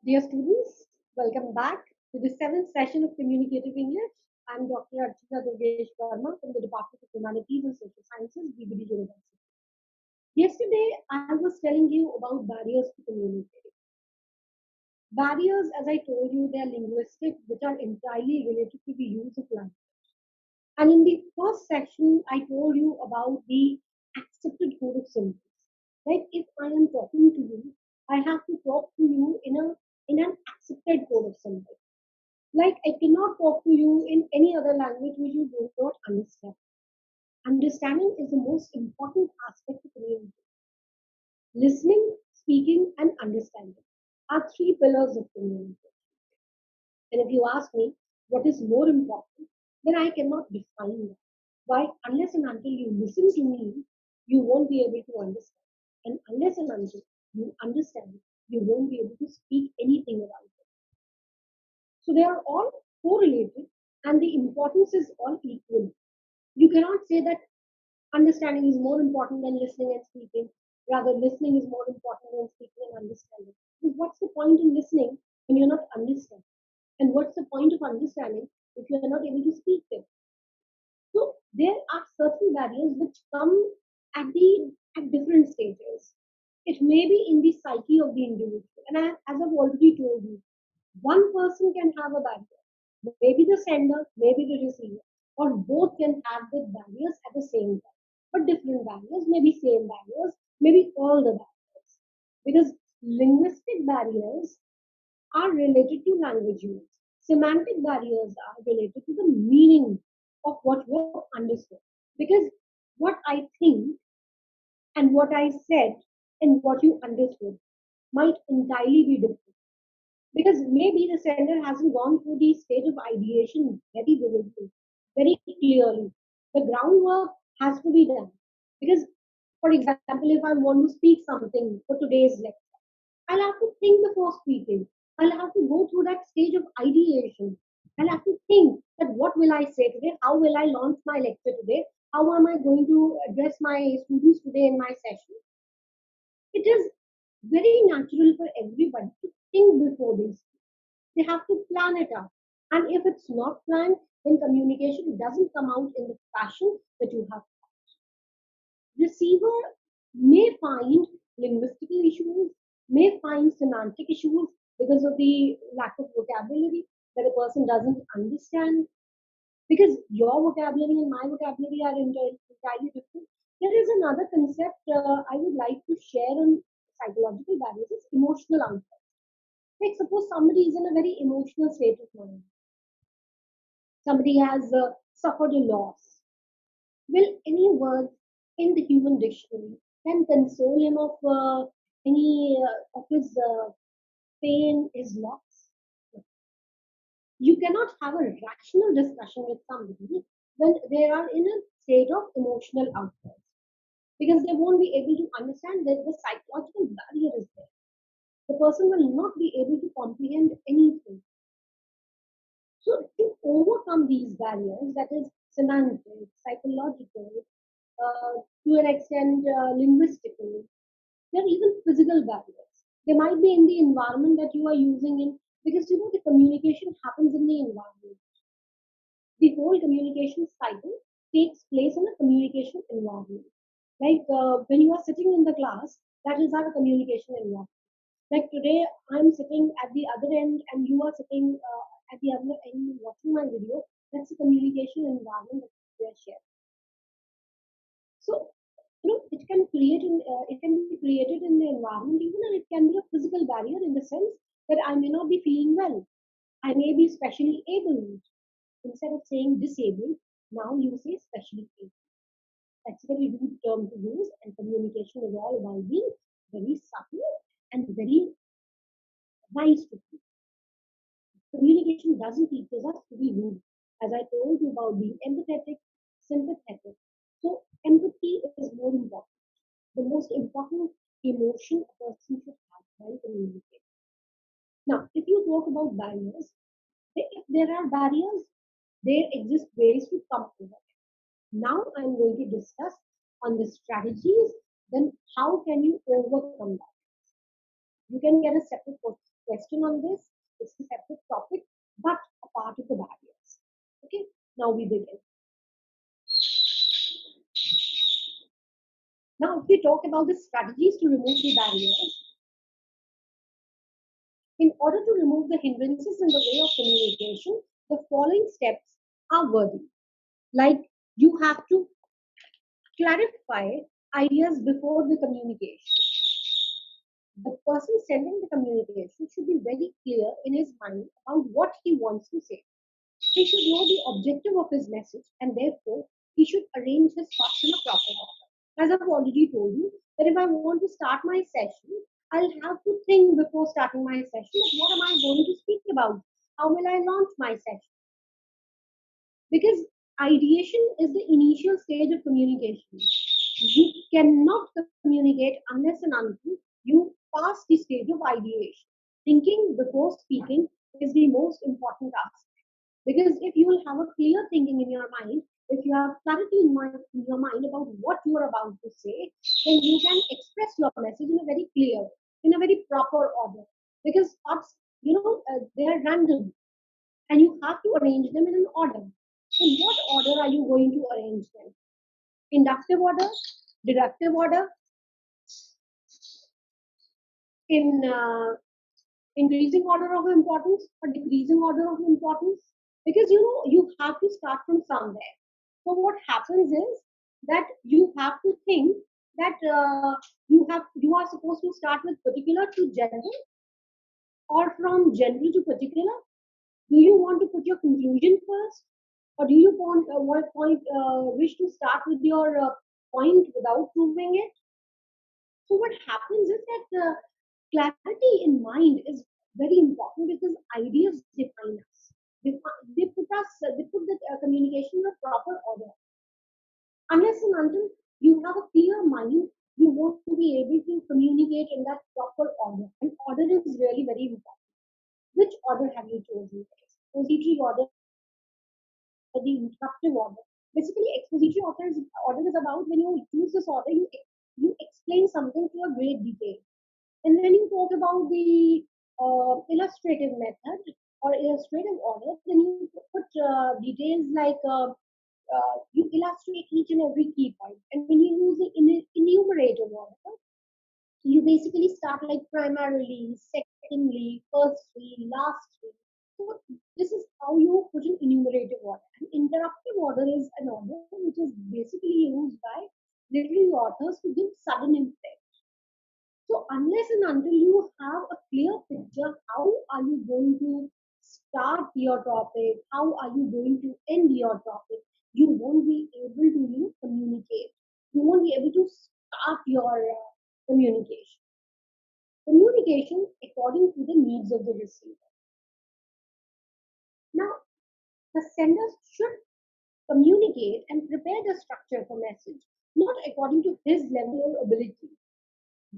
Dear students, welcome back to the seventh session of Communicative English. I'm Dr. Archita Durgesh Verma from the Department of Humanities and Social Sciences, BBD University. Yesterday, I was telling you about barriers to communicating. Barriers, as I told you, they are linguistic, which are entirely related to the use of language. And in the first section, I told you about the accepted code of symbols. Like if I am talking to you, I have to talk to you in an accepted code of symbols. Like I cannot talk to you in any other language which you do not understand. Understanding is the most important aspect of communication. Listening, speaking, and understanding are three pillars of communication. And if you ask me what is more important, then I cannot define that. Why? Unless and until you listen to me, you won't be able to understand. And unless and until you understand, you won't be able to speak anything about it. So they are all correlated and the importance is all equal. You cannot say that understanding is more important than listening and speaking. Rather, listening is more important than speaking and understanding. Because what's the point in listening when you're not understanding? And what's the point of understanding if you're not able to speak it? So there are certain barriers which come at different stages. It may be in the psyche of the individual. And as I've already told you, one person can have a barrier. Maybe the sender, maybe the receiver, or both can have the barriers at the same time. But different barriers, maybe same barriers, maybe all the barriers. Because linguistic barriers are related to language use. Semantic barriers are related to the meaning of what you have understood. Because what I think and what I said and what you understood might entirely be different. Because maybe the sender hasn't gone through the stage of ideation very vividly, very clearly. The groundwork has to be done. Because, for example, if I want to speak something for today's lecture, I'll have to think before speaking. I'll have to go through that stage of ideation. I'll have to think that what will I say today? How will I launch my lecture today? How am I going to address my students today in my session? It is very natural for everybody to think before they speak. They have to plan it out. And if it's not planned, then communication doesn't come out in the fashion that you have. Receiver may find linguistical issues, may find semantic issues because of the lack of vocabulary that a person doesn't understand. Because your vocabulary and my vocabulary are entirely different. There is another concept I would like to share on psychological barriers is emotional unrest. Like suppose somebody is in a very emotional state of mind. Somebody has suffered a loss. Will any word in the human dictionary can console him of any of his pain, his loss? You cannot have a rational discussion with somebody when they are in a state of emotional outburst because they won't be able to understand that the psychological barrier is there. The person will not be able to comprehend anything. So to overcome these barriers, that is semantic, psychological, to an extent linguistical, there are even physical barriers. They might be in the environment that you are using in because you know the communication happens in the environment. The whole communication cycle takes place in a communication environment. Like when you are sitting in the class, that is our communication environment. Like today, I'm sitting at the other end and you are sitting at the other end watching my video. That's a communication environment that we are sharing. So, you know, it can be created in the environment, even and it can be a physical barrier in the sense that I may not be feeling well. I may be specially able. Instead of saying disabled, now you say specially able. That's a very rude term to use, and communication is all about being very subtle and very nice to people. Communication doesn't teach us to be rude. As I told you about being empathetic, sympathetic. So empathy is more important. The most important emotion a person should have while communicating. Now, if you talk about barriers, if there are barriers, there exist ways to come over it. Now I'm going to discuss on the strategies, then how can you overcome that? You can get a separate course question on this. It's a separate topic, but a part of the barriers. Okay, now we begin. Now, if we talk about the strategies to remove the barriers, in order to remove the hindrances in the way of communication, the following steps are worthy. Like you have to clarify ideas before the communication. The person sending the communication should be very clear in his mind about what he wants to say. He should know the objective of his message and therefore he should arrange his thoughts in a proper order. As I've already told you, that if I want to start my session, I'll have to think before starting my session that what am I going to speak about? How will I launch my session? Because ideation is the initial stage of communication. You cannot communicate unless and until you pass the stage of ideation. Thinking before speaking is the most important aspect. Because if you will have a clear thinking in your mind, if you have clarity in your mind about what you are about to say, then you can express your message in a very clear, in a very proper order. Because thoughts, they are random and you have to arrange them in an order. In what order are you going to arrange them? Inductive order, deductive order, in increasing order of importance or decreasing order of importance? Because you have to start from somewhere. So what happens is that you have to think that you are supposed to start with particular to general or from general to particular. Do you want to put your conclusion first, or do you wish to start with your point without proving it? So what happens is that clarity in mind is very important because ideas define us. They put the communication in a proper order. Unless and until you have a clear mind, you won't be able to communicate in that proper order. And order is really very important. Which order have you chosen? Expository order, the interruptive order. Basically, order is about when you choose this order, you explain something to a great detail. And when you talk about the illustrative method or illustrative order, then you put details like you illustrate each and every key point. And when you use the enumerative order, you basically start like primarily, secondly, firstly, lastly. So this is how you put an enumerative order. An interruptive order is an order which is basically used by literary authors to give sudden impact. So unless and until you have a clear picture, how are you going to start your topic? How are you going to end your topic? You won't be able to communicate. You won't be able to start your communication. Communication according to the needs of the receiver. Now, the sender should communicate and prepare the structure for message, not according to his level or ability,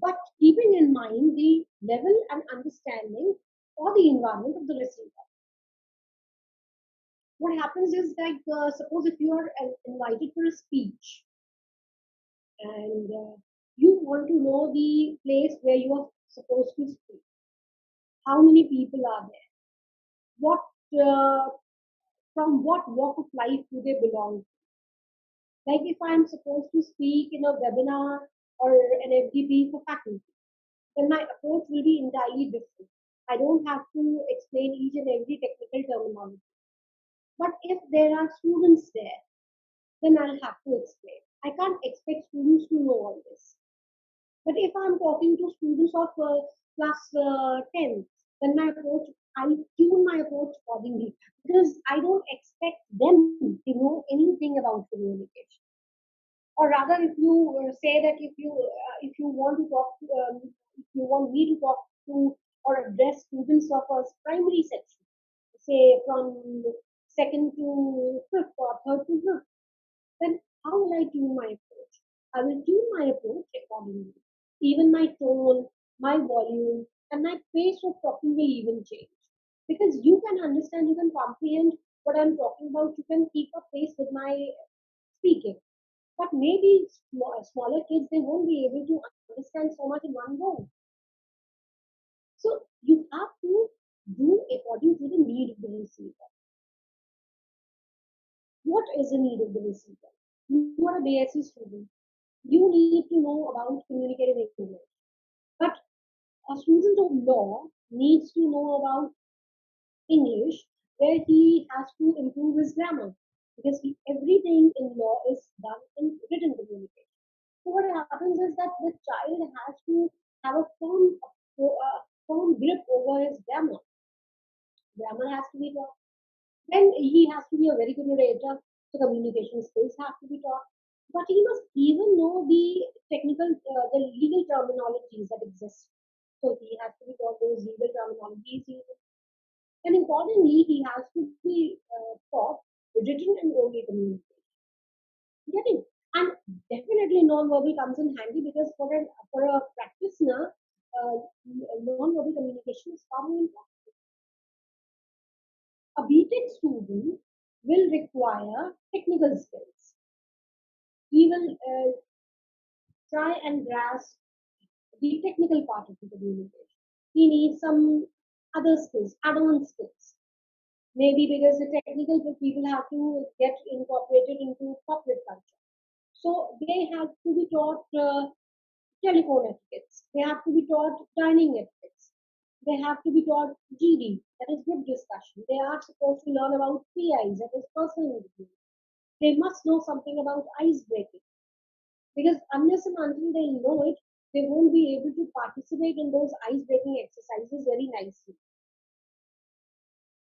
but keeping in mind the level and understanding or the environment of the receiver. What happens is like, suppose if you are invited for a speech and you want to know the place where you are supposed to speak, how many people are there, what from what walk of life do they belong to? Like if I'm supposed to speak in a webinar or an FDP for faculty, then my approach will be entirely different. I don't have to explain each and every technical terminology. But if there are students there, then I'll have to explain. I can't expect students to know all this. But if I'm talking to students of class 10, then I tune my approach accordingly because I don't expect them to know anything about communication. Or rather, if you say that if you want to talk to, if you want me to talk to or address students of a primary section, say from second to fifth or third to fifth, then how will I tune my approach? I will tune my approach accordingly. Even my tone, my volume, and my pace of talking will even change. Because you can understand, you can comprehend what I'm talking about, you can keep a pace with my speaking. But maybe smaller kids, they won't be able to understand so much in one go. So you have to do according to the need of the receiver. What is the need of the receiver? You are a BSc student. You need to know about communicative English. But a student of law needs to know about English where he has to improve his grammar because everything in law is done in written communication. So what happens is that the child has to have a firm grip over his grammar. Grammar has to be taught. Then he has to be a very good orator, so communication skills have to be taught. But he must even know the legal terminologies that exist. So he has to be taught those legal terminologies. And importantly, he has to be taught written and oral communication. Getting and definitely non-verbal comes in handy because for a practitioner, non-verbal communication is far more important. A BTech student will require technical skills. He will try and grasp the technical part of the communication. He needs some other skills, add-on skills. Maybe because the technical people have to get incorporated into corporate culture. So they have to be taught telephone etiquettes. They have to be taught dining etiquettes. They have to be taught GD, that is group discussion. They are supposed to learn about PIs, that is personal interview. They must know something about ice breaking because unless and until they know it, they won't be able to participate in those ice breaking exercises very nicely.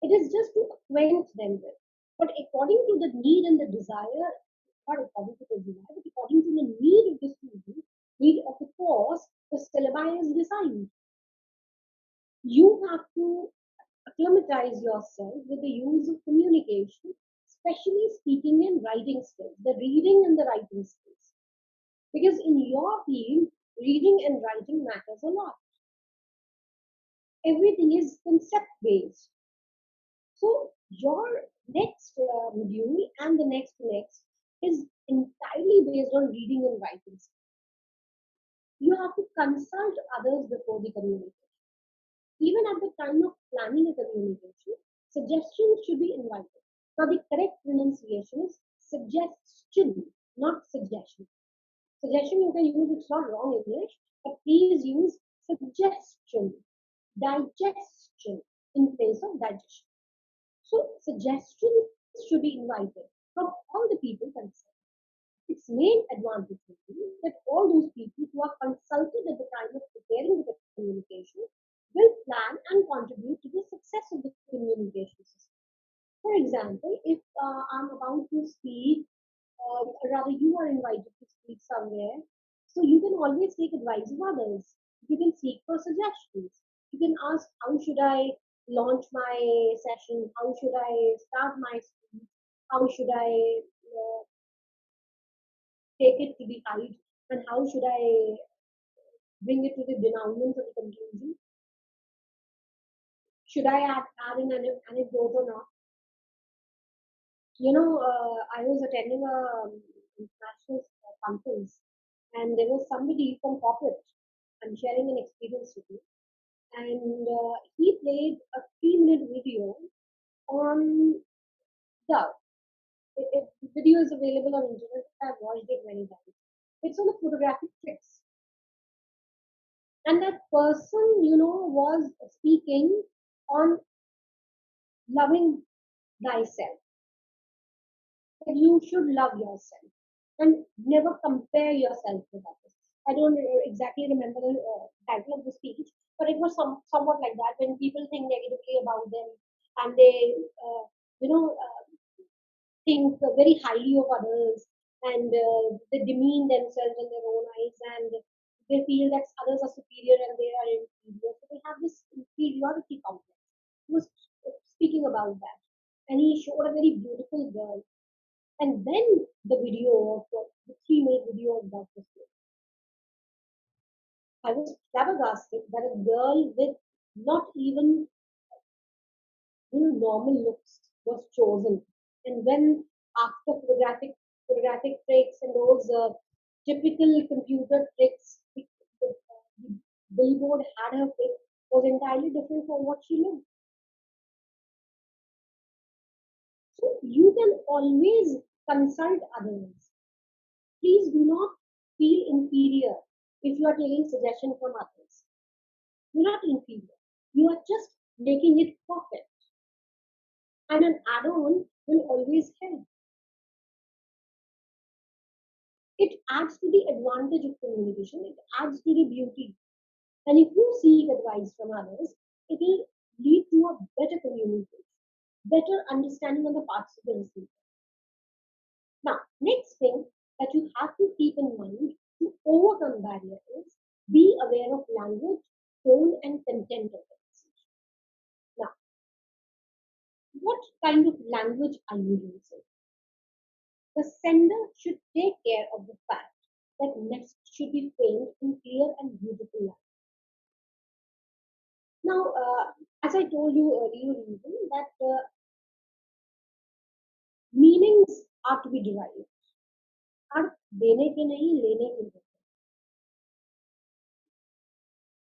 It is just to acquaint them with. But according to the need and the desire, not according to the desire, but according to the need of the student, need of the course, the syllabi is designed. You have to acclimatize yourself with the use of communication, especially speaking and writing skills, the reading and the writing skills. Because in your field, reading and writing matters a lot. Everything is concept based. So your next module and the next is entirely based on reading and writing. You have to consult others before the communication. Even at the time of planning a communication, suggestions should be invited. Now the correct pronunciation is suggestion, not suggestion. Suggestion you can use, it's not wrong English, but please use suggestion, digestion in place of digestion. So suggestions should be invited from all the people concerned. Its main advantage will be that all those people who are consulted at the time of preparing the communication will plan and contribute to the success of the communication system. For example, if I'm about to speak, rather you are invited to speak somewhere, so you can always take advice of others. You can seek for suggestions. You can ask, how should I launch my session? How should I start my speech? How should I take it to the height? And how should I bring it to the denouement or the conclusion? Should I add an anecdote or not? I was attending a international conference, and there was somebody from corporate. I'm sharing an experience with you, and he played a 3-minute video on Dove. The video is available on internet. I've watched it many times. It's on the photographic tricks, and that person, was speaking on loving thyself. That you should love yourself and never compare yourself with others. I don't exactly remember the title of the speech, but it was somewhat like that when people think negatively about them and they, you know, uh, think very highly of others and they demean themselves in their own eyes and they feel that others are superior and they are inferior. So they have this inferiority complex. He was speaking about that and he showed a very beautiful girl and then the video of the 3-minute video of Dr. Smith. I was flabbergasted that a girl with not even normal looks was chosen. And when after photographic tricks and those typical computer tricks, the billboard had her pic, was entirely different from what she lived. So you can always consult others. Please do not feel inferior if you are taking suggestion from others. You're not inferior. You are just making it perfect. And an add-on will always help. It adds to the advantage of communication. It adds to the beauty. And if you seek advice from others, it will lead to a better communication, better understanding on the parts of the receiver. Now, next thing that you have to keep in mind to overcome barrier is be aware of language, tone, and content of the message. Now, what kind of language are you using? The sender should take care of the fact that message should be framed in clear and beautiful language. Now, as I told you earlier, even that meanings are to be derived. अर्थ देने के नहीं लेने के नहीं.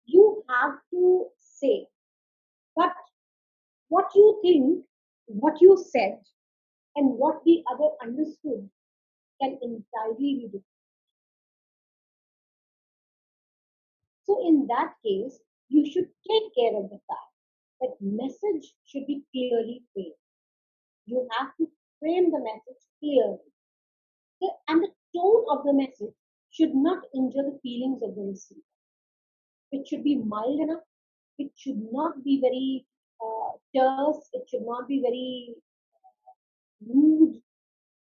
You have to say, but what you think, what you said, and what the other understood can entirely be different. So in that case, you should take care of the fact that message should be clearly framed. You have to frame the message clearly. And the tone of the message should not injure the feelings of the receiver. It should be mild enough. It should not be very terse. It should not be very rude.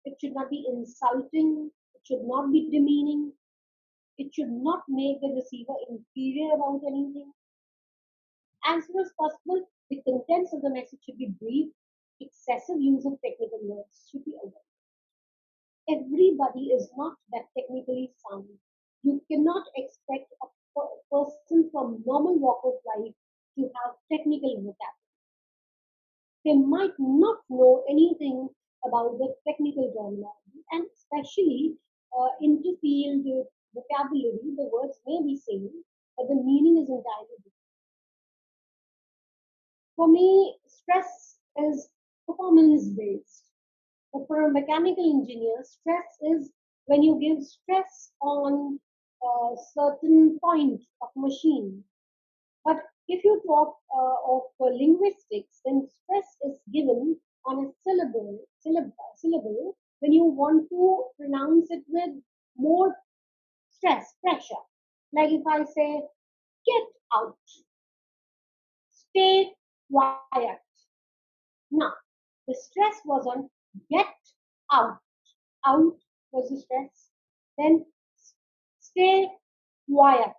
It should not be insulting. It should not be demeaning. It should not make the receiver inferior about anything. As far as possible, the contents of the message should be brief. Excessive use of technical words should be avoided. Everybody is not that technically sound. You cannot expect a person from normal walk of life to have technical vocabulary. They might not know anything about the technical terminology, and especially into field vocabulary, the words may be same, but the meaning is entirely different. For me, stress is performance based. But for a mechanical engineer, stress is when you give stress on a certain point of machine. But if you talk of linguistics, then stress is given on a syllable when you want to pronounce it with more stress, pressure. Like if I say, get out, stay quiet. Now, the stress was on get out. Out was the stress. Then stay quiet.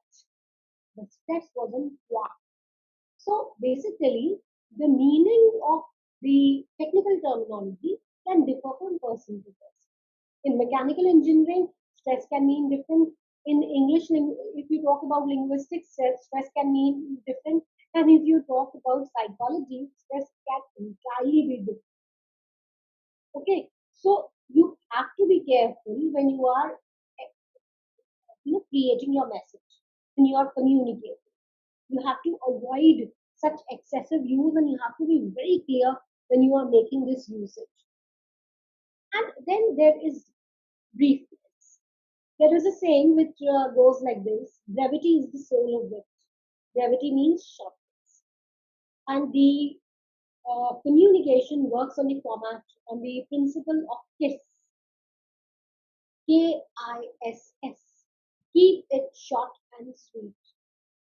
The stress was on quiet. So basically, the meaning of the technical terminology can differ from person to person. In mechanical engineering, stress can mean different. In English, if you talk about linguistics, stress can mean different. And if you talk about psychology, stress can entirely be different. Okay, so you have to be careful when you are creating your message, when you are communicating. You have to avoid such excessive use and you have to be very clear when you are making this usage. And then there is briefness. There is a saying which goes like this: brevity is the soul of wit. Brevity means shortness. And the communication works on the format, on the principle of KISS. KISS. Keep it short and sweet.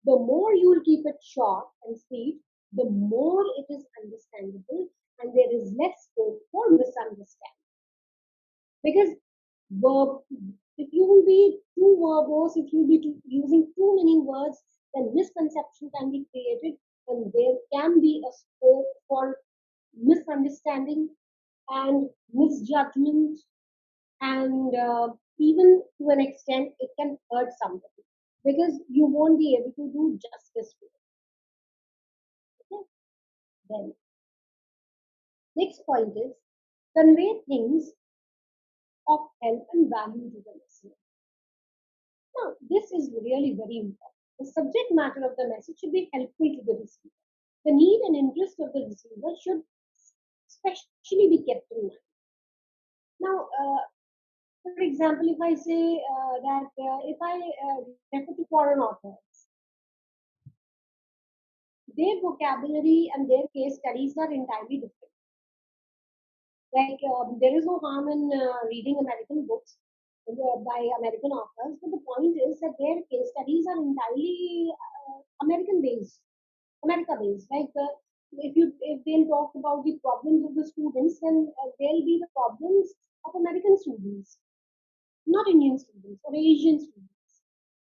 The more you will keep it short and sweet, the more it is understandable and there is less scope for misunderstanding. Because verb, if you will be too verbose, if you will be using too many words, then misconception can be created and there can be a scope for misunderstanding and misjudgment, and even to an extent it can hurt somebody because you won't be able to do justice to it. Okay? Then next point is convey things of help and value to the listener. Now this is really very important. The subject matter of the message should be helpful to the receiver. The need and interest of the receiver should especially be kept in mind. Now, for example, if I say that if I refer to foreign authors, their vocabulary and their case studies are entirely different. Like there is no harm in reading American books by American authors, but the point is that their case studies are entirely American based, America based. Like if they'll talk about the problems of the students, then they'll be the problems of American students, not Indian students or Asian students.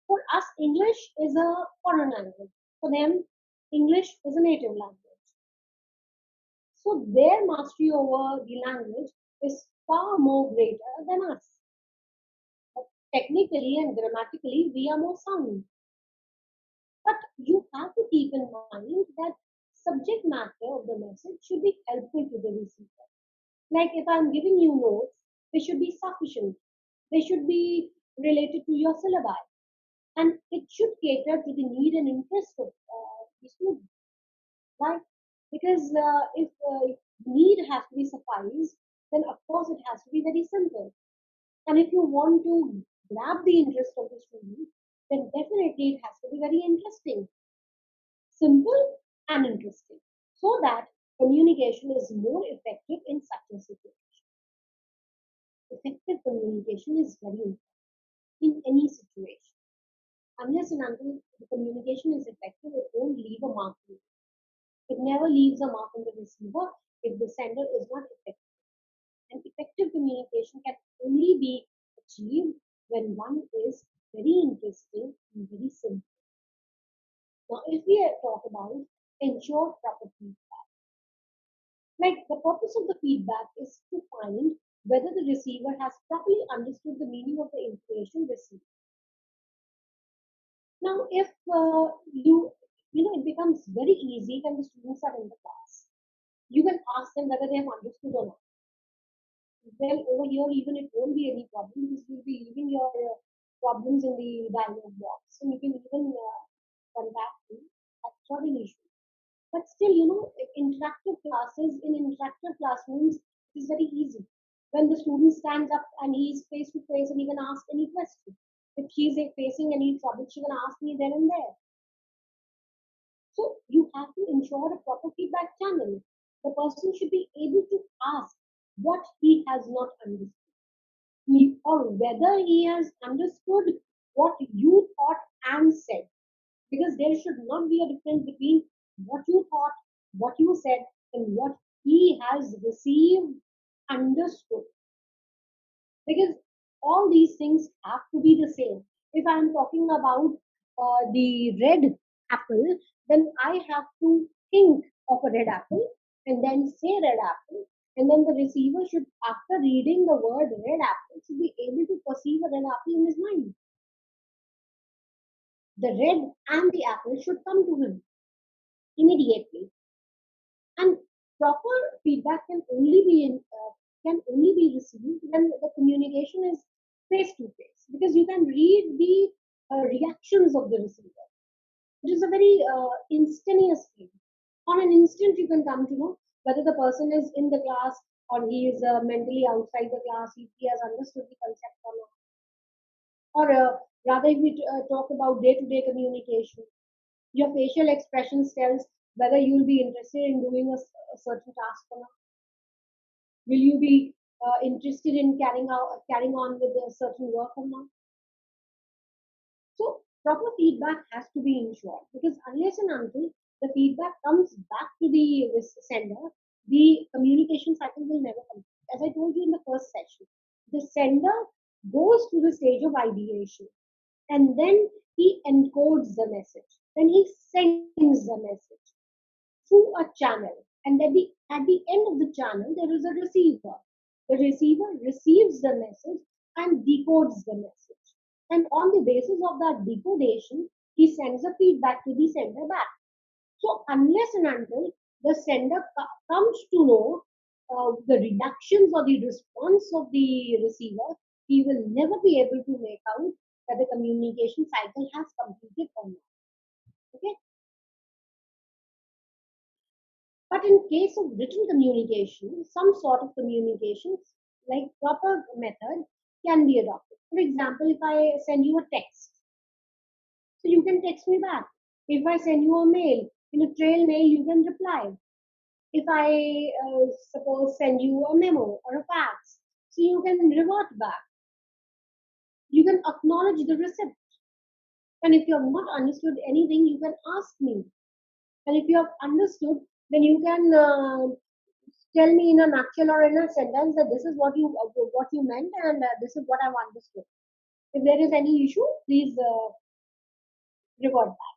For us, English is a foreign language. For them, English is a native language. So their mastery over the language is far more greater than us. But technically and grammatically, we are more sound. But you have to keep in mind that subject matter of the message should be helpful to the receiver. Like if I'm giving you notes, they should be sufficient. They should be related to your syllabi. And it should cater to the need and interest of the student, right? Because if need has to be sufficed, then of course it has to be very simple. And if you want to grab the interest of the student, then definitely it has to be very interesting, simple, and interesting, so that communication is more effective in such a situation. Effective communication is very important in any situation. Unless and until the communication is effective, it won't leave a mark. It never leaves a mark on the receiver if the sender is not effective. And effective communication can only be achieved when one is very interesting and very simple. Now, if we talk about ensure proper feedback, like the purpose of the feedback is to find whether the receiver has properly understood the meaning of the information received. Now, if it becomes very easy when the students are in the class. You can ask them whether they have understood or not. Well, over here, even it won't be any problem because you'll be leaving your problems in the dialog box, and you can even contact me. That's not an issue. But still, interactive classes in interactive classrooms is very easy. When the student stands up and he's face to face and he can ask any question. If she's facing any trouble, she can ask me then and there. So you have to ensure a proper feedback channel. The person should be able to ask what he has not understood, or whether he has understood what you thought and said. Because there should not be a difference between what you thought, what you said, and what he has received, understood. Because all these things have to be the same. If I'm talking about the red apple, then I have to think of a red apple and then say red apple. And then the receiver should, after reading the word red apple, should be able to perceive a red apple in his mind. The red and the apple should come to him immediately. And proper feedback can only be received when the communication is face to face, because you can read the reactions of the receiver. It is a very instantaneous thing. On an instant, you can come to know whether the person is in the class or he is mentally outside the class, if he has understood the concept or not. Or rather, if we talk about day-to-day communication, your facial expressions tells whether you will be interested in doing a certain task or not. Will you be interested in carrying on with a certain work or not? So proper feedback has to be ensured, because unless and until the feedback comes back to the sender, the communication cycle will never complete. As I told you in the first session, the sender goes to the stage of ideation, and then he encodes the message. Then he sends the message through a channel, and at the end of the channel there is a receiver. The receiver receives the message and decodes the message, and on the basis of that decodation he sends a feedback to the sender back. So unless and until the sender comes to know the reductions or the response of the receiver, he will never be able to make out that the communication cycle has completed or not. But in case of written communication, some sort of communications, like proper method, can be adopted. For example, if I send you a text, so you can text me back. If I send you a mail, in a trail mail, you can reply. If I suppose send you a memo or a fax, so you can revert back. You can acknowledge the receipt. And if you have not understood anything, you can ask me. And if you have understood, then you can tell me in a nutshell or in a sentence that this is what you meant, and this is what I've understood. If there is any issue, please revert back.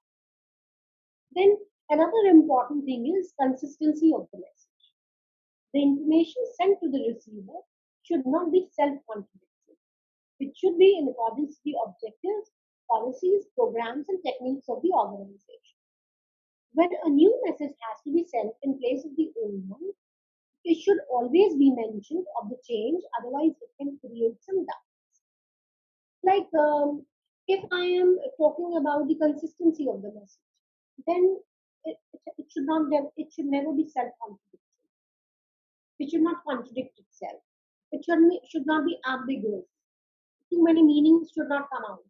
Then another important thing is consistency of the message. The information sent to the receiver should not be self-contradictory. It should be in accordance with the objectives, policies, programs, and techniques of the organization. When a new message has to be sent in place of the old one, it should always be mentioned of the change, otherwise it can create some doubt. Like if I am talking about the consistency of the message, then it should not it should never be self-contradictory. It should not contradict itself. Should not be ambiguous. Too many meanings should not come out.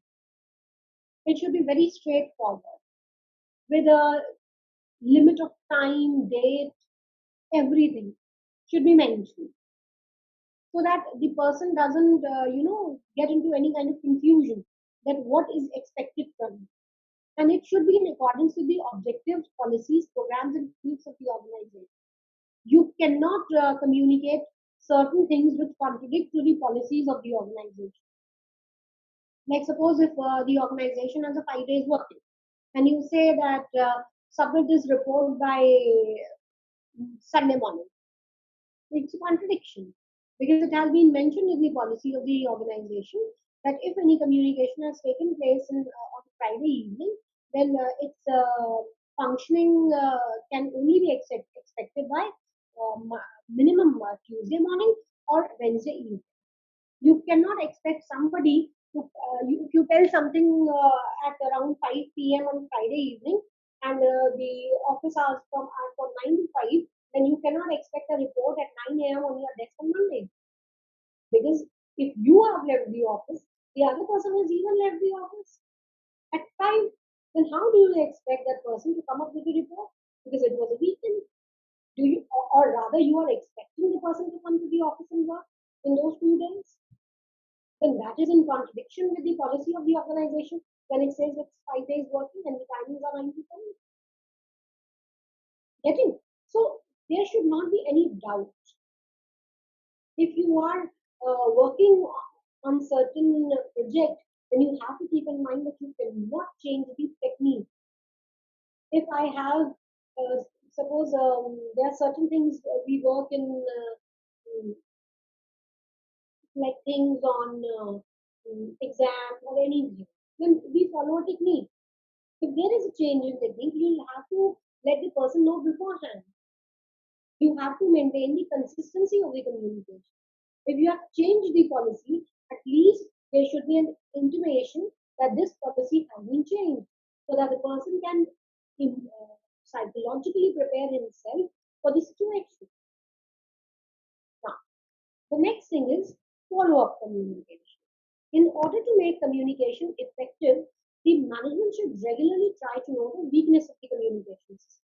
It should be very straightforward with a limit of time, date, everything should be mentioned so that the person doesn't, get into any kind of confusion that what is expected from you. And it should be in accordance with the objectives, policies, programs, and needs of the organization. You cannot communicate certain things which contradict to the policies of the organization. Like suppose if the organization has a 5 days working, and you say that submit this report by Sunday morning, it's a contradiction because it has been mentioned in the policy of the organization that if any communication has taken place on Friday evening, then its functioning can only be expected by minimum Tuesday morning or Wednesday evening. You cannot expect somebody to, if you tell something at around 5 p.m. on Friday evening and the office hours are from 9 to 5, then you cannot expect a report at 9 a.m. on your desk on Monday. Because if you have left the office, the other person has even left the office at 5, then how do you expect that person to come up with a report? Because it was a weekend. Do you, or rather, you are expecting the person to come to the office and work in those 2 days? Then that is in contradiction with the policy of the organization when it says it's 5 days working and the timings are 9 to 5. Getting? So there should not be any doubt. If you are working on certain project, then you have to keep in mind that you cannot change the technique. If I have, suppose there are certain things we work in, like things on exam or anything, then we follow a technique. If there is a change in technique, you'll have to let the person know beforehand. You have to maintain the consistency of the communication. If you have changed the policy, at least there should be an intimation that this policy has been changed so that the person can psychologically prepare himself for the situation. Now, the next thing is follow up communication. In order to make communication effective, the management should regularly try to know the weakness of the communication system.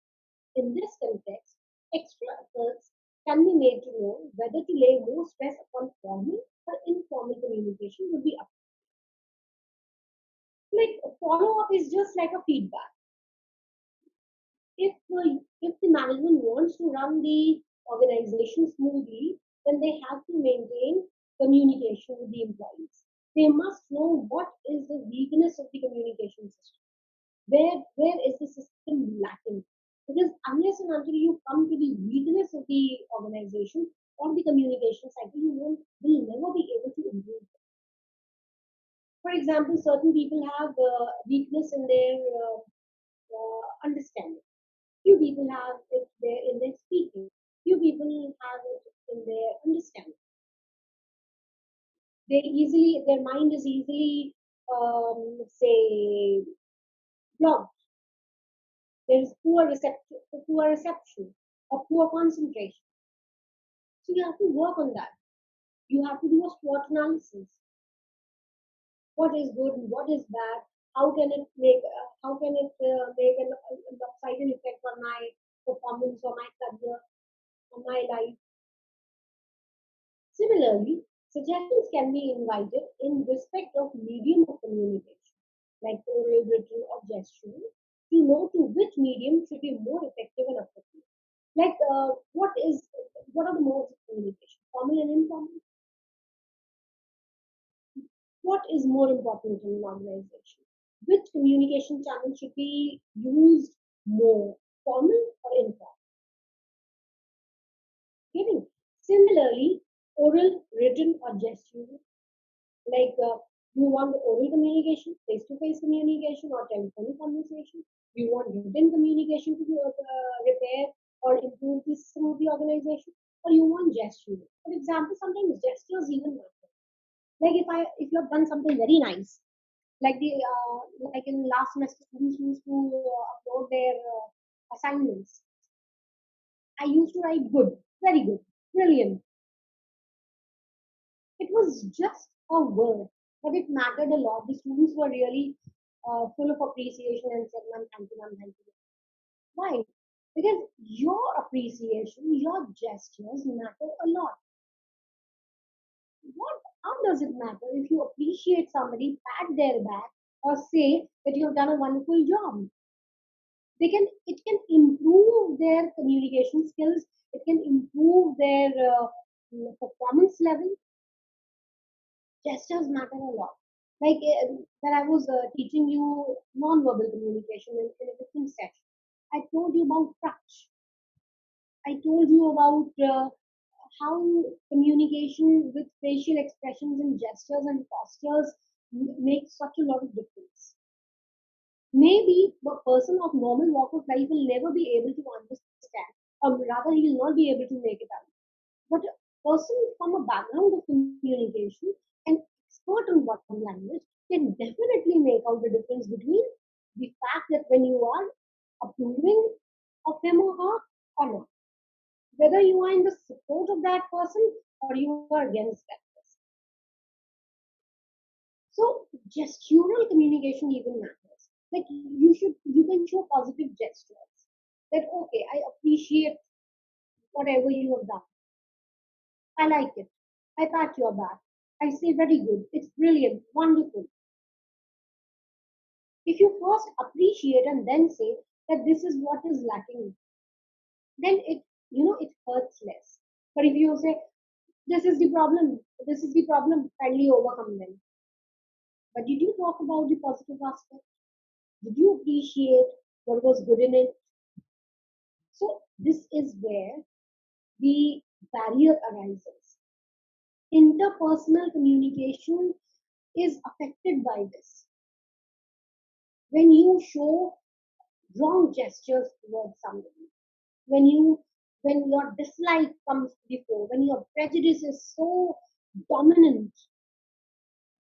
In this context, extra efforts can be made to know whether to lay more stress upon formal or informal communication would be up. Like follow up is just like a feedback. If the management wants to run the organization smoothly, then they have to maintain communication with the employees. They must know what is the weakness of the communication system. Where is the system lacking? Because unless and until you come to the weakness of the organization or the communication cycle, you will never be able to improve it. For example, certain people have weakness in their understanding. Few people have it there in their speaking. Few people have it in their understanding. Their mind is easily, say, blocked. There is poor reception or poor concentration. So you have to work on that. You have to do a SWOT analysis. What is good and what is bad? How can it make a lopsided effect on my performance or my career or my life? Similarly, suggestions can be invited in respect of medium of communication, like oral, written, or gestural, to know to which medium should be more effective and appropriate. Like, what are the modes of communication? Formal and informal. What is more important in an organization? Which communication channel should be used more, formal or informal? Giving. Similarly, oral, written, or gestural. Like, you want oral communication, face-to-face communication, or telephonic conversation. You want written communication to repair or improve the system of the organization, or you want gestural. For example, sometimes gestures even matter. Like if you have done something very nice, like like in last semester, students used to upload their assignments. I used to write good, very good, brilliant. It was just a word, but it mattered a lot. The students were really full of appreciation and said, "Ma'am, thank you, ma'am, thank you." Why? Because your appreciation, your gestures matter a lot. What? How does it matter if you appreciate somebody, pat their back, or say that you have done a wonderful job? It can improve their communication skills. It can improve their performance level. Gestures matter a lot. Like when I was teaching you non-verbal communication in a different session, I told you about touch. I told you about how communication with facial expressions and gestures and postures makes such a lot of difference. Maybe a person of normal walk of life will never be able to understand, or rather, he will not be able to make it out. But a person from a background of communication, an expert on body language, can definitely make out the difference between the fact that when you are approving of him or her or not, whether you are in the support of that person or you are against that person. So gestural communication even matters. Like you can show positive gestures. That okay, I appreciate whatever you have done. I like it. I pat your back. I say very good. It's brilliant, wonderful. If you first appreciate and then say that this is what is lacking, then it hurts less. But if you say this is the problem, kindly overcome them. But did you talk about the positive aspect? Did you appreciate what was good in it? So this is where the barrier arises. Interpersonal communication is affected by this. When you show wrong gestures towards somebody, when you when your dislike comes before, when your prejudice is so dominant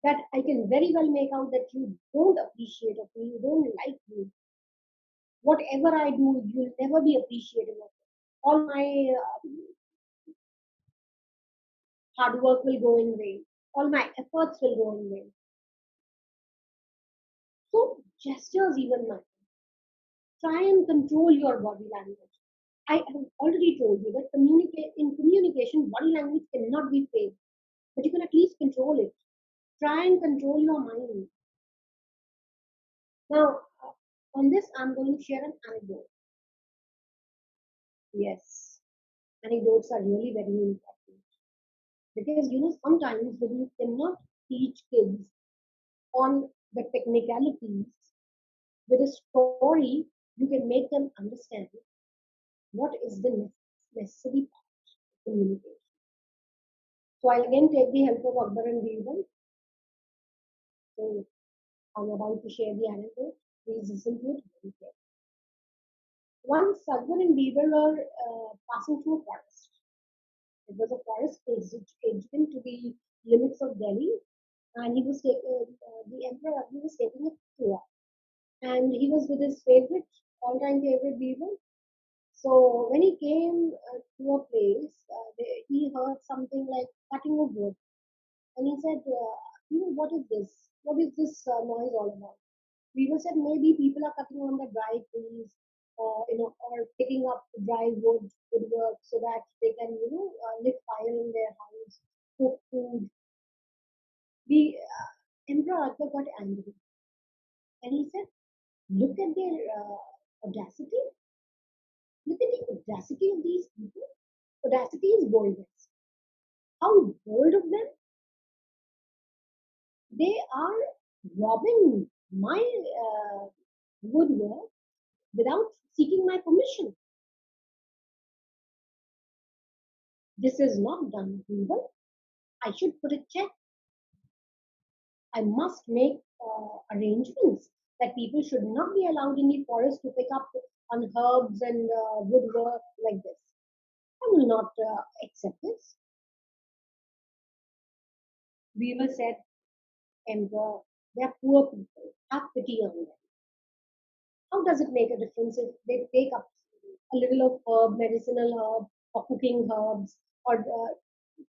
that I can very well make out that you don't appreciate of me, you don't like me. Whatever I do, you'll never be appreciative of it. All my hard work will go in vain. All my efforts will go in vain. So gestures even matter. Try and control your body language. I have already told you that in communication, body language cannot be fake, but you can at least control it. Try and control your mind. Now, on this, I'm going to share an anecdote. Yes, anecdotes are really very important because sometimes when you cannot teach kids on the technicalities with a story, you can make them understand what is the necessary part of communication. So I again take the help of Akbar and Birbal. So I'm about to share the anecdote. Please listen to it very carefully. Once Akbar and Birbal were passing through a forest. It was a forest adjacent to the limits of Delhi, and the Emperor Akbar was taking a tour, and he was with his favorite, all-time favorite Birbal. So when he came to a place, he heard something like cutting of wood, and he said, what is this? What is this noise all about? People said maybe people are cutting on the dry trees, or picking up dry woodwork so that they can, lit fire in their house, cook food. The Emperor Akbar got angry, and he said, "Look at their audacity! Look at the audacity of these people. Audacity is boldness. How bold of them! They are robbing my woodwork without seeking my permission. This is not done, Weaver. I should put a check. I must make arrangements that people should not be allowed in the forest to pick up on herbs and woodwork like this. I will not accept this." Weaver said, "Emperor, they are poor people. Have pity on them. How does it make a difference if they take up a little of medicinal herb, or cooking herbs, or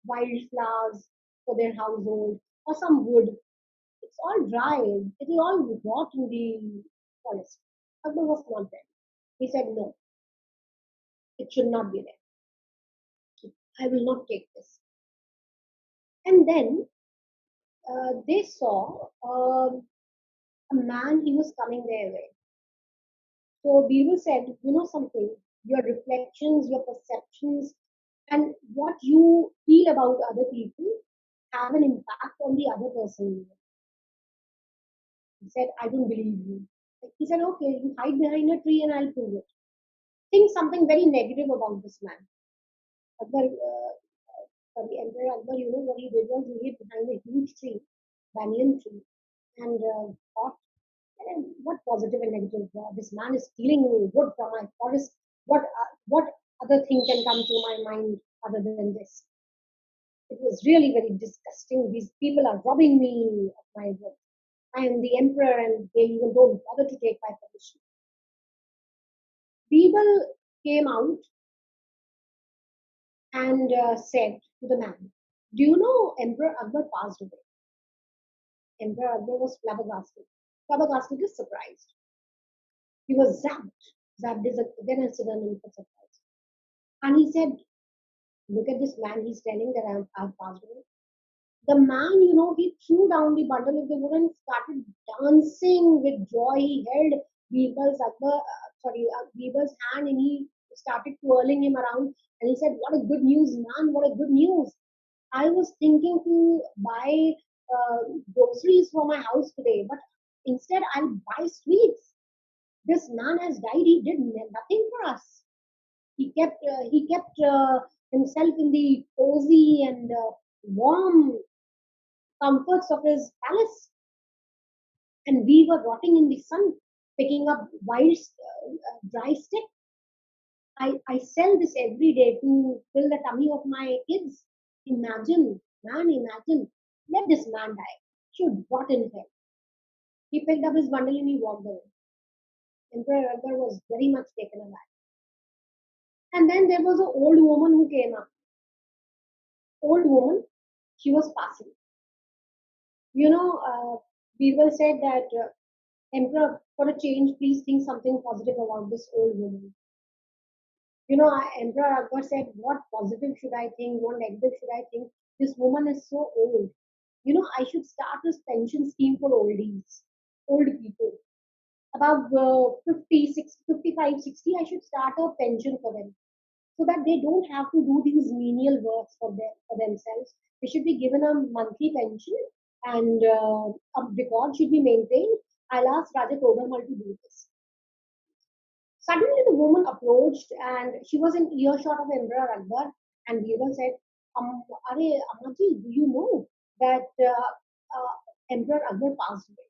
wildflowers for their household, or some wood? It's all dry. It will all rot in the forest." Akbar was not there. He said, "No, it should not be there. I will not take this." And then they saw a man, he was coming their way. So Birbal said, "You know something, your reflections, your perceptions, and what you feel about other people have an impact on the other person." He said, "I don't believe you." He said, "Okay, you hide behind a tree and I'll prove it." Think something very negative about this man. Akbar, sorry, Emperor Akbar, what he did was he hid behind a huge tree, banyan tree, and thought, what positive and negative? This man is stealing wood from my forest. What other thing can come to my mind other than this? It was really very disgusting. These people are robbing me of my wood. I am the emperor, and they even don't bother to take my permission. People came out and said to the man, "Do you know Emperor Akbar passed away?" Emperor Akbar was flabbergasted. Flabbergasted is surprised. He was zapped. Zapped is again a synonym for surprise. And he said, "Look at this man. He's telling that I've passed away." The man, he threw down the bundle of the wood and started dancing with joy. He held Bibal's hand, and he started twirling him around. And he said, "What a good news, man! What a good news! I was thinking to buy groceries for my house today, but instead I'll buy sweets. This man has died. He did nothing for us. He kept himself in the cozy and warm comforts of his palace, and we were rotting in the sun, picking up wild dry stick. I sell this every day to fill the tummy of my kids. Imagine, man, imagine. Let this man die. Should rot in hell." He picked up his bundle and he walked away. Emperor Akbar was very much taken aback. And then there was an old woman who came up. Old woman, she was passing. Birbal said that, "Emperor, for a change, please think something positive about this old woman." Emperor Akbar said, "What positive should I think? What negative should I think? This woman is so old. I should start this pension scheme for old people. About 56, 55, 60, I should start a pension for them so that they don't have to do these menial works for themselves. They should be given a monthly pension, and a record should be maintained. I'll ask Raja Todamal to do this." Suddenly, the woman approached, and she was in earshot of Emperor Akbar. And Birbal said, Are Ammaji, do you know that Emperor Akbar passed away?"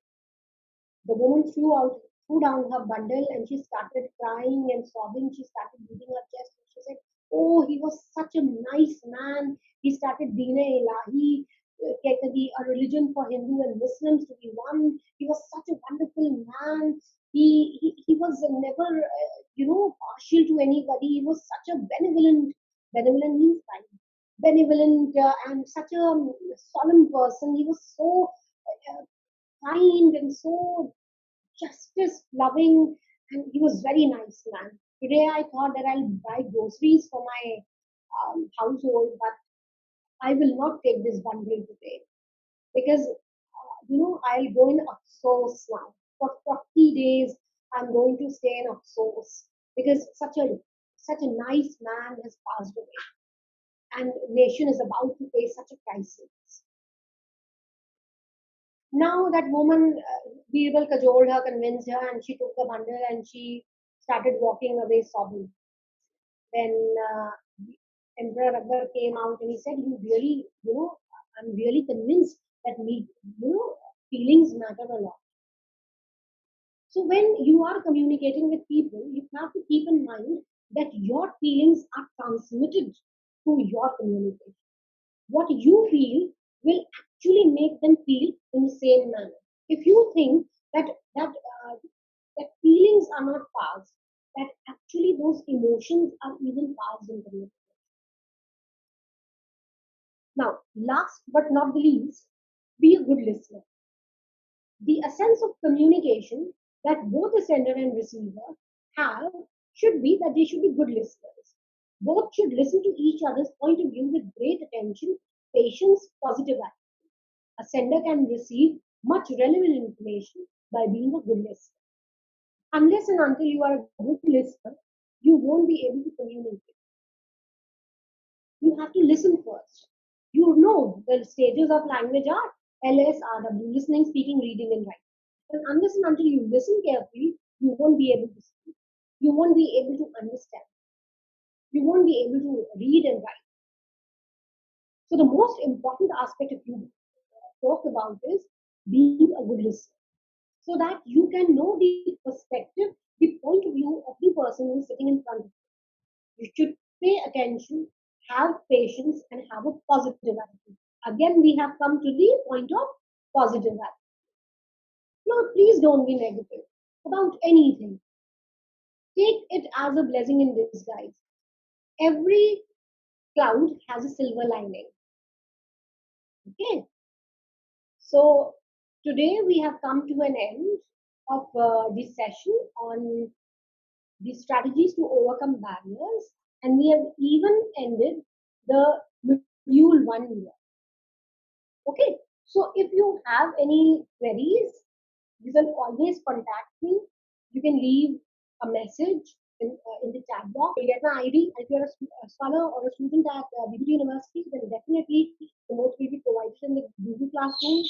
The woman threw down her bundle, and she started crying and sobbing. She started beating her chest. And she said, "Oh, he was such a nice man. He started Deen Ilahi. get the a religion for Hindu and Muslims to be one. He was such a wonderful man. He was never partial to anybody. He was such a benevolent means kind, benevolent and such a solemn person. He was so uh, kind and so justice loving, and he was very nice man. Today I thought that I'll buy groceries for my household, but I will not take this bundle today because I'll go in Afsos now. For 40 days, I'm going to stay in Afsos because such a nice man has passed away, and nation is about to face such a crisis. Now that woman, Birbal cajoled her, convinced her, and she took the bundle and she started walking away sobbing. Then Emperor Akbar came out and he said, "You really, I'm really convinced that feelings matter a lot." So when you are communicating with people, you have to keep in mind that your feelings are transmitted through your communication. What you feel will actually make them feel in the same manner. If you think that feelings are not passed, that actually those emotions are even passed in communication. Now, last but not the least, be a good listener. The essence of communication that both the sender and receiver have should be that they should be good listeners. Both should listen to each other's point of view with great attention, patience, positive attitude. A sender can receive much relevant information by being a good listener. Unless and until you are a good listener, you won't be able to communicate. You have to listen first. You know the stages of language are LSRW, listening, speaking, reading, and writing. And unless and until you listen carefully, you won't be able to speak. You won't be able to understand. You won't be able to read and write. So the most important aspect if you talk about is being a good listener. So that you can know the perspective, the point of view of the person who is sitting in front of you. You should pay attention, have patience, and have a positive attitude. Again, we have come to the point of positive attitude. Now, please don't be negative about anything. Take it as a blessing in disguise. Every cloud has a silver lining. Okay, so today we have come to an end of this session on the strategies to overcome barriers, and we have even ended the module 1 year. Okay, so if you have any queries, you can always contact me. You can leave a message in the chat box. You'll get my ID. If you're a scholar or a student at BBT University, then definitely the notes will be provided in the Google Classroom,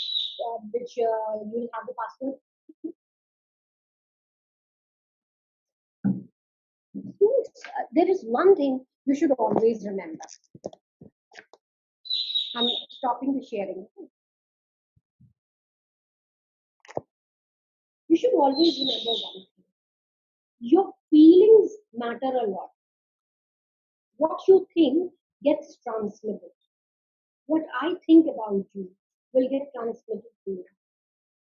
which you'll have the password. Students, there is one thing you should always remember. I'm stopping the sharing. You should always remember one thing. Your feelings matter a lot. What you think gets transmitted. What I think about you will get transmitted to you.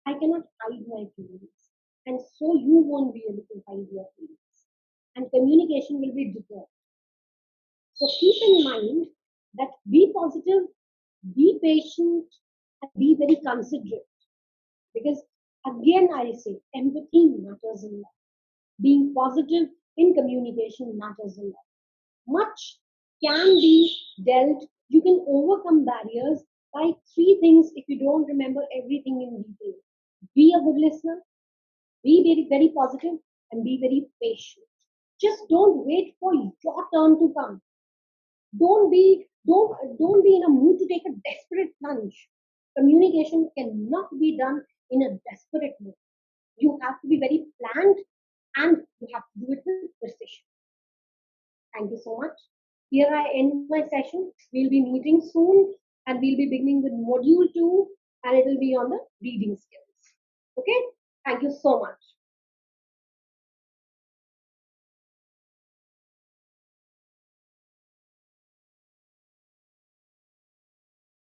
I cannot hide my feelings. And so you won't be able to hide your feelings. And communication will be deterred. So keep in mind that be positive, be patient, and be very considerate. Because again, I say empathy matters a lot. Being positive in communication matters a lot. Much can be dealt. You can overcome barriers by three things if you don't remember everything in detail. Be a good listener, be very, very positive, and be very patient. Just don't wait for your turn to come. Don't be in a mood to take a desperate plunge. Communication cannot be done in a desperate mood. You have to be very planned and you have to do it with precision. Thank you so much. Here I end my session. We'll be meeting soon and we'll be beginning with module 2 and it will be on the reading skills. Okay? Thank you so much.